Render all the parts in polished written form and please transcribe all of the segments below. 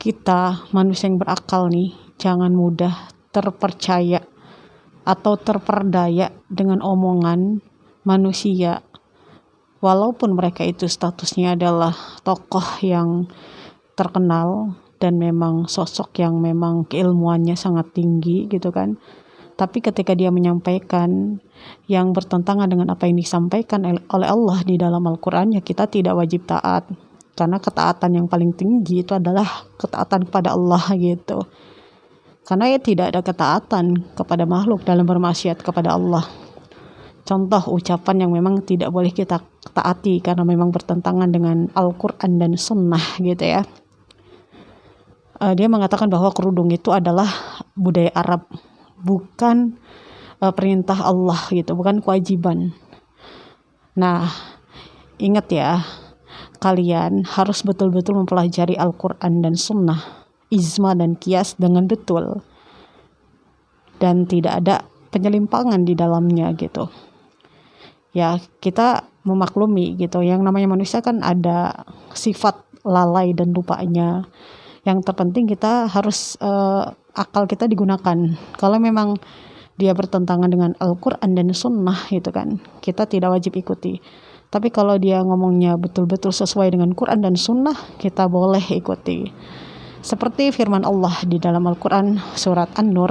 kita manusia yang berakal nih jangan mudah terpercaya atau terperdaya dengan omongan manusia, walaupun mereka itu statusnya adalah tokoh yang terkenal dan memang sosok yang memang keilmuannya sangat tinggi gitu kan. Tapi ketika dia menyampaikan yang bertentangan dengan apa yang disampaikan oleh Allah di dalam Al-Quran, ya kita tidak wajib taat. Karena ketaatan yang paling tinggi itu adalah ketaatan kepada Allah gitu. Karena ya tidak ada ketaatan kepada makhluk dalam bermaksiat kepada Allah. Contoh ucapan yang memang tidak boleh kita taati karena memang bertentangan dengan Al-Quran dan Sunnah gitu ya. Dia mengatakan bahwa kerudung itu adalah budaya Arab, bukan perintah Allah gitu, bukan kewajiban. Nah, ingat ya, kalian harus betul-betul mempelajari Al-Quran dan Sunnah, ijma dan qiyas dengan betul, dan tidak ada penyelimpangan di dalamnya gitu. Ya, kita memaklumi gitu, yang namanya manusia kan ada sifat lalai dan lupanya. Yang terpenting kita harus akal kita digunakan. Kalau memang dia bertentangan dengan Al-Quran dan Sunnah gitu kan, kita tidak wajib ikuti. Tapi kalau dia ngomongnya betul-betul sesuai dengan Quran dan Sunnah, kita boleh ikuti. Seperti firman Allah di dalam Al-Quran surat An-Nur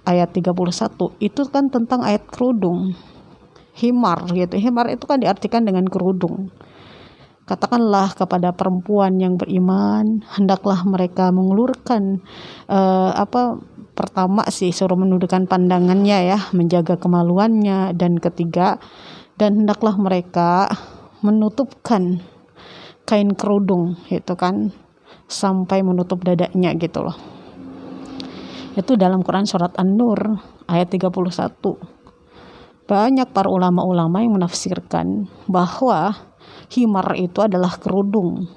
ayat 31, itu kan tentang ayat kerudung, himar gitu. Himar itu kan diartikan dengan kerudung. Katakanlah kepada perempuan yang beriman, hendaklah mereka mengulurkan pertama sih suruh menundukkan pandangannya ya, menjaga kemaluannya, dan ketiga, dan hendaklah mereka menutupkan kain kerudung gitu kan sampai menutup dadanya gitu loh. Itu dalam Quran surat An-Nur ayat 31. Banyak para ulama-ulama yang menafsirkan bahwa himar itu adalah kerudung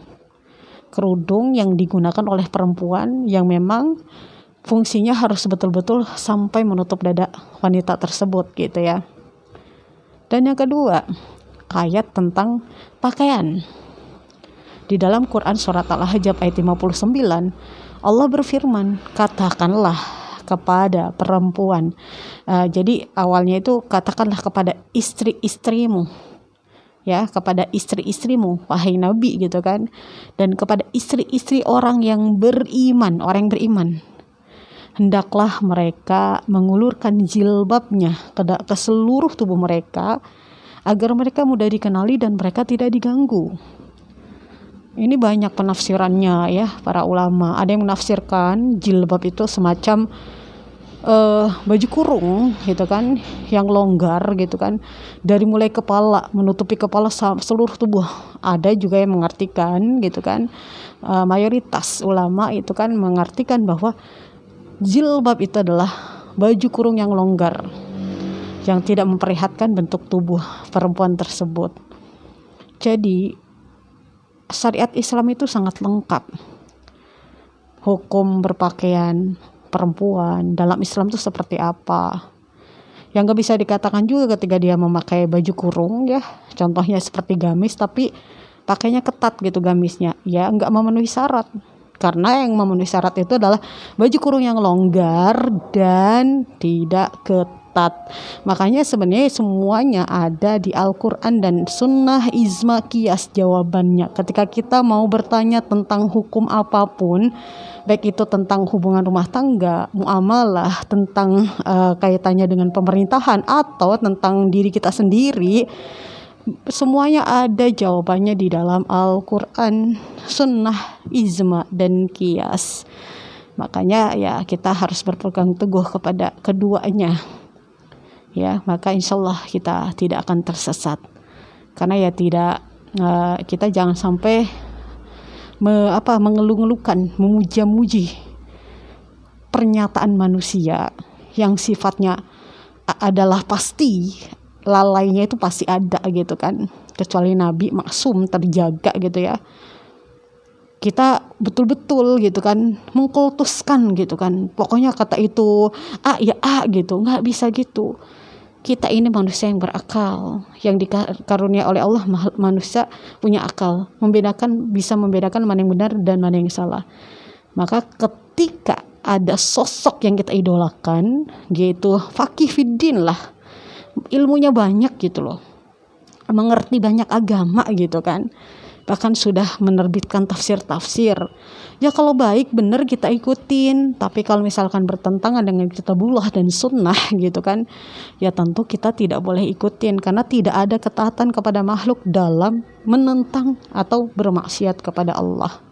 yang digunakan oleh perempuan yang memang fungsinya harus betul-betul sampai menutup dada wanita tersebut gitu ya. Dan yang kedua, ayat tentang pakaian. Di dalam Quran surat Al-Ahzab ayat 59, Allah berfirman, katakanlah kepada perempuan. Jadi awalnya itu katakanlah kepada istri-istrimu. Ya, kepada istri-istrimu wahai Nabi gitu kan, dan kepada istri-istri orang yang beriman, hendaklah mereka mengulurkan jilbabnya ke seluruh tubuh mereka agar mereka mudah dikenali dan mereka tidak diganggu. Ini banyak penafsirannya ya para ulama. Ada yang menafsirkan jilbab itu semacam baju kurung gitu kan, yang longgar gitu kan, dari mulai kepala menutupi kepala seluruh tubuh. Ada juga yang mengartikan gitu kan, mayoritas ulama itu kan mengartikan bahwa jilbab itu adalah baju kurung yang longgar yang tidak memperlihatkan bentuk tubuh perempuan tersebut. Jadi syariat Islam itu sangat lengkap. Hukum berpakaian perempuan dalam Islam itu seperti apa, yang gak bisa dikatakan juga ketika dia memakai baju kurung ya, contohnya seperti gamis tapi pakainya ketat gitu gamisnya, ya gak memenuhi syarat. Karena yang memenuhi syarat itu adalah baju kurung yang longgar dan tidak ketat. Makanya sebenarnya semuanya ada di Al-Quran dan Sunnah, ijma, qiyas jawabannya. Ketika kita mau bertanya tentang hukum apapun, baik itu tentang hubungan rumah tangga, muamalah, tentang kaitannya dengan pemerintahan, atau tentang diri kita sendiri, semuanya ada jawabannya di dalam Al-Quran, Sunnah, ijma, dan qiyas. Makanya ya kita harus berpegang teguh kepada keduanya ya, maka insyaallah kita tidak akan tersesat. Karena ya kita jangan sampai mengeluh-ngeluhkan, memuja-muji pernyataan manusia yang sifatnya adalah pasti, lalainya itu pasti ada gitu kan. Kecuali Nabi maksum, terjaga gitu ya. Kita betul-betul gitu kan mengkultuskan gitu kan. Pokoknya kata itu A ya A gitu, nggak bisa gitu. Kita ini manusia yang berakal, yang dikarunia oleh Allah, manusia punya akal, bisa membedakan mana yang benar dan mana yang salah. Maka ketika ada sosok yang kita idolakan, yaitu faqih fiddin lah, ilmunya banyak gitu loh, mengerti banyak agama gitu kan, bahkan sudah menerbitkan tafsir-tafsir, ya kalau baik benar kita ikutin. Tapi kalau misalkan bertentangan dengan kitabullah dan sunnah gitu kan, ya tentu kita tidak boleh ikutin, karena tidak ada ketaatan kepada makhluk dalam menentang atau bermaksiat kepada Allah.